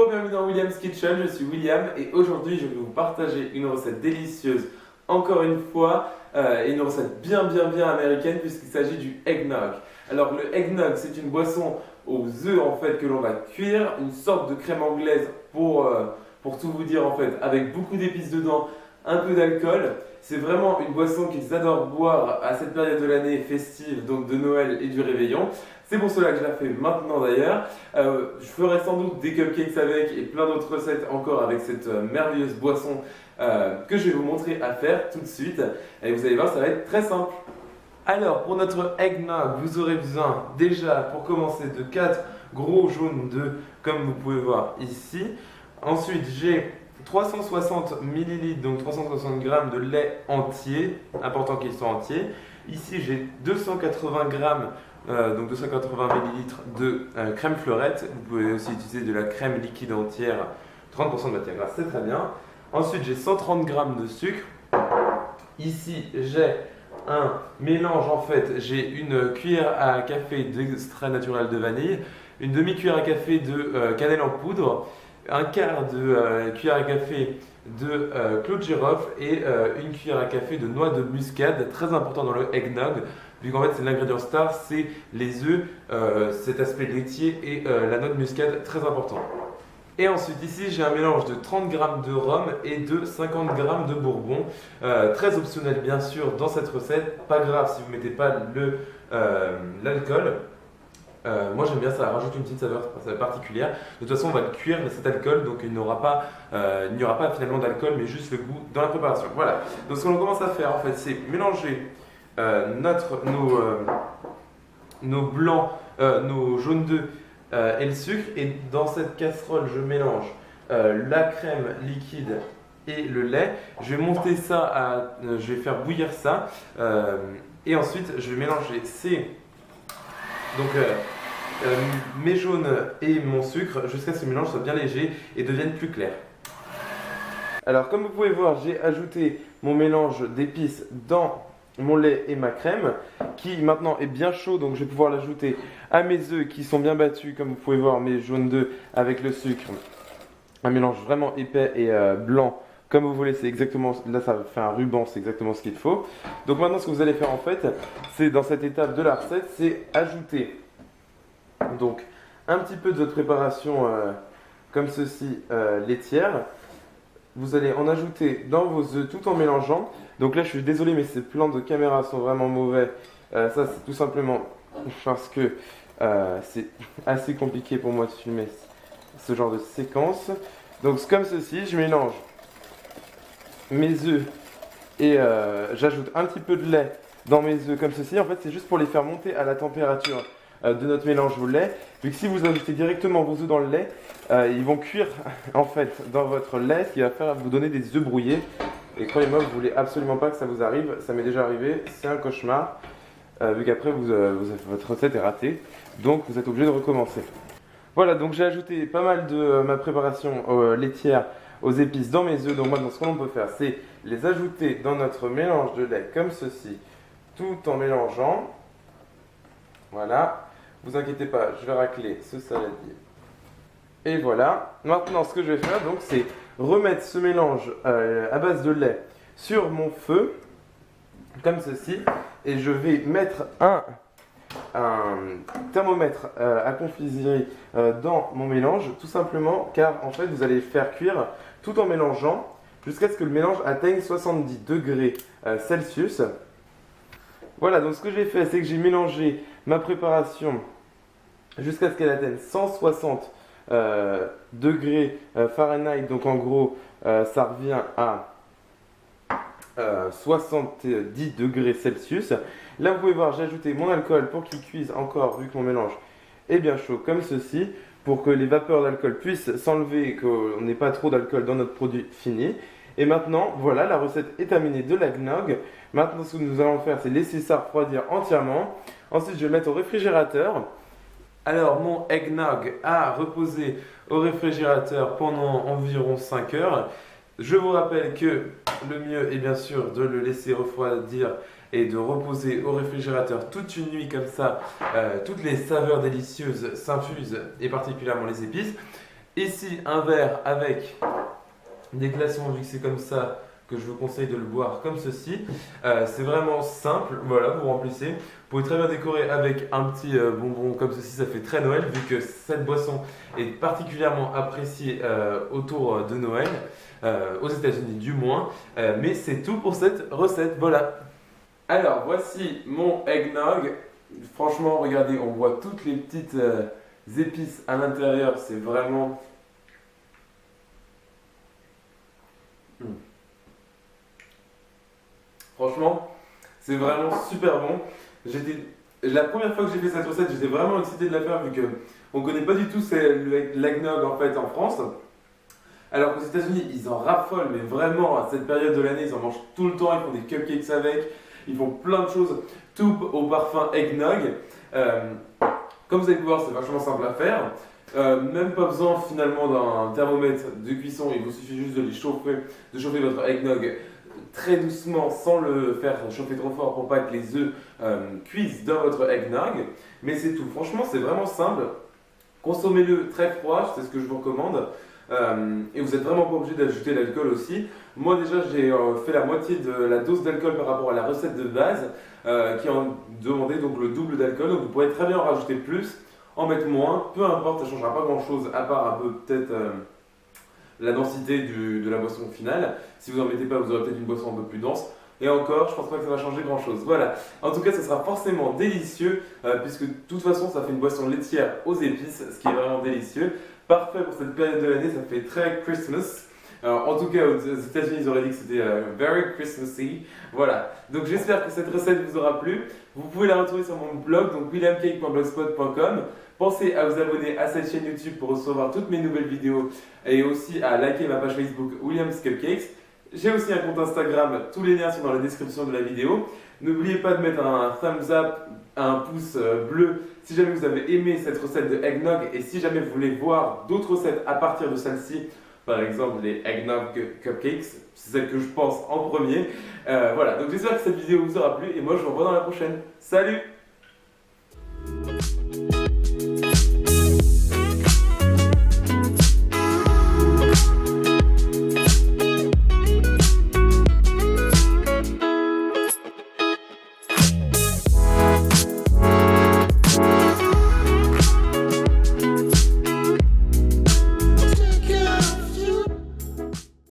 bienvenue dans William's Kitchen, je suis William et aujourd'hui je vais vous partager une recette délicieuse, encore une fois, et une recette bien américaine puisqu'il s'agit du eggnog. Alors le eggnog c'est une boisson aux œufs en fait que l'on va cuire, une sorte de crème anglaise pour tout vous dire en fait, avec beaucoup d'épices dedans, un peu d'alcool. C'est vraiment une boisson qu'ils adorent boire à cette période de l'année festive, donc de Noël et du réveillon. C'est pour cela que je la fais maintenant d'ailleurs. Je ferai sans doute des cupcakes avec et plein d'autres recettes encore avec cette merveilleuse boisson que je vais vous montrer à faire tout de suite. Et vous allez voir, ça va être très simple. Alors pour notre eggnog, vous aurez besoin déjà pour commencer de 4 gros jaunes d'œufs comme vous pouvez voir ici. Ensuite j'ai 360 ml, donc 360 g de lait entier, important qu'il soit entier. Ici j'ai 280 g, donc 280 ml de crème fleurette. Vous pouvez aussi utiliser de la crème liquide entière, 30% de matière grasse, c'est très bien. Ensuite j'ai 130 g de sucre. Ici j'ai un mélange, en fait j'ai une cuillère à café d'extrait naturel de vanille, une demi-cuillère à café de cannelle en poudre, un quart de cuillère à café de clou de girofle et une cuillère à café de noix de muscade, très important dans le eggnog, vu qu'en fait c'est l'ingrédient star, c'est les œufs, cet aspect laitier et la noix de muscade, très important. Et ensuite ici j'ai un mélange de 30 g de rhum et de 50 g de bourbon, très optionnel bien sûr dans cette recette, pas grave si vous ne mettez pas l'alcool. Moi j'aime bien, ça rajoute une petite saveur particulière. De toute façon on va le cuire cet alcool, donc il n'y aura pas finalement d'alcool mais juste le goût dans la préparation. Voilà, donc ce qu'on commence à faire en fait c'est mélanger nos blancs, nos jaunes d'œufs et le sucre, et dans cette casserole je mélange la crème liquide et le lait. Je vais monter ça, je vais faire bouillir ça et ensuite je vais mélanger mes jaunes et mon sucre jusqu'à ce que ce mélange soit bien léger et devienne plus clair. Alors comme vous pouvez voir, j'ai ajouté mon mélange d'épices dans mon lait et ma crème qui maintenant est bien chaud, donc je vais pouvoir l'ajouter à mes œufs qui sont bien battus, comme vous pouvez voir, mes jaunes d'œufs avec le sucre. Un mélange vraiment épais et blanc comme vous voulez, c'est exactement, là ça fait un ruban, c'est exactement ce qu'il faut. Donc maintenant ce que vous allez faire en fait, c'est dans cette étape de la recette, c'est ajouter donc un petit peu de votre préparation comme ceci laitière. Vous allez en ajouter dans vos œufs tout en mélangeant. Donc là je suis désolé mais ces plans de caméra sont vraiment mauvais. Ça c'est tout simplement parce que c'est assez compliqué pour moi de filmer ce genre de séquence. Donc comme ceci, je mélange mes œufs et j'ajoute un petit peu de lait dans mes œufs comme ceci. En fait c'est juste pour les faire monter à la température de notre mélange au lait, vu que si vous ajoutez directement vos œufs dans le lait, ils vont cuire en fait dans votre lait, ce qui va faire vous donner des œufs brouillés. Et croyez-moi, vous voulez absolument pas que ça vous arrive, ça m'est déjà arrivé, c'est un cauchemar, vu qu'après votre recette est ratée, donc vous êtes obligé de recommencer. Voilà, donc j'ai ajouté pas mal de ma préparation laitière aux épices dans mes œufs. Donc maintenant ce qu'on peut faire, c'est les ajouter dans notre mélange de lait comme ceci, tout en mélangeant. Voilà, vous inquiétez pas, je vais racler ce saladier. Et voilà, maintenant ce que je vais faire donc c'est remettre ce mélange à base de lait sur mon feu, comme ceci, et je vais mettre un thermomètre à confiserie dans mon mélange, tout simplement car en fait vous allez faire cuire tout en mélangeant jusqu'à ce que le mélange atteigne 70 degrés Celsius. Voilà, donc ce que j'ai fait, c'est que j'ai mélangé ma préparation jusqu'à ce qu'elle atteigne 160 degrés Fahrenheit, donc en gros ça revient à 70 degrés Celsius. Là vous pouvez voir, j'ai ajouté mon alcool pour qu'il cuise encore, vu que mon mélange est bien chaud comme ceci, pour que les vapeurs d'alcool puissent s'enlever et qu'on n'ait pas trop d'alcool dans notre produit fini. Et maintenant, voilà, la recette est terminée de l'eggnog. Maintenant, ce que nous allons faire, c'est laisser ça refroidir entièrement. Ensuite, je vais le mettre au réfrigérateur. Alors, mon eggnog a reposé au réfrigérateur pendant environ 5 heures. Je vous rappelle que le mieux est bien sûr de le laisser refroidir et de reposer au réfrigérateur toute une nuit comme ça. Toutes les saveurs délicieuses s'infusent et particulièrement les épices. Ici, un verre avec des glaçons, vu que c'est comme ça que je vous conseille de le boire comme ceci. C'est vraiment simple, voilà, vous remplissez. Vous pouvez très bien décorer avec un petit bonbon comme ceci, ça fait très Noël, vu que cette boisson est particulièrement appréciée autour de Noël, aux États-Unis du moins. Mais c'est tout pour cette recette, voilà. Alors, voici mon eggnog. Franchement, regardez, on voit toutes les petites épices à l'intérieur, c'est vraiment... Franchement, c'est vraiment super bon. La première fois que j'ai fait cette recette, j'étais vraiment excité de la faire vu que on connaît pas du tout l'eggnog en fait en France. Alors qu'aux États-Unis, ils en raffolent, mais vraiment à cette période de l'année, ils en mangent tout le temps. Ils font des cupcakes avec, ils font plein de choses, tout au parfum eggnog. Comme vous allez pouvoir, c'est vachement simple à faire. Même pas besoin finalement d'un thermomètre de cuisson, il vous suffit juste de chauffer votre eggnog très doucement sans le faire chauffer trop fort pour pas que les œufs cuisent dans votre eggnog. Mais c'est tout, franchement c'est vraiment simple. Consommez-le très froid, c'est ce que je vous recommande. Et vous n'êtes vraiment pas obligé d'ajouter l'alcool aussi. Moi déjà j'ai fait la moitié de la dose d'alcool par rapport à la recette de base qui en demandait donc le double d'alcool. Donc vous pourrez très bien en rajouter plus, en mettre moins, peu importe, ça ne changera pas grand chose à part un peu peut-être la densité de la boisson finale. Si vous n'en mettez pas, vous aurez peut-être une boisson un peu plus dense. Et encore, je pense pas que ça va changer grand chose. Voilà. En tout cas, ça sera forcément délicieux, puisque de toute façon, ça fait une boisson laitière aux épices, ce qui est vraiment délicieux. Parfait pour cette période de l'année, ça fait très Christmas. Alors, en tout cas, aux États-Unis, ils auraient dit que c'était very Christmassy. Voilà. Donc, j'espère que cette recette vous aura plu. Vous pouvez la retrouver sur mon blog, donc williamcake.blogspot.com. Pensez à vous abonner à cette chaîne YouTube pour recevoir toutes mes nouvelles vidéos et aussi à liker ma page Facebook William's Cupcakes. J'ai aussi un compte Instagram, tous les liens sont dans la description de la vidéo. N'oubliez pas de mettre un thumbs up, un pouce bleu si jamais vous avez aimé cette recette de eggnog et si jamais vous voulez voir d'autres recettes à partir de celle-ci, par exemple les eggnog cupcakes, c'est celle que je pense en premier. Voilà, donc j'espère que cette vidéo vous aura plu et moi je vous revois dans la prochaine. Salut!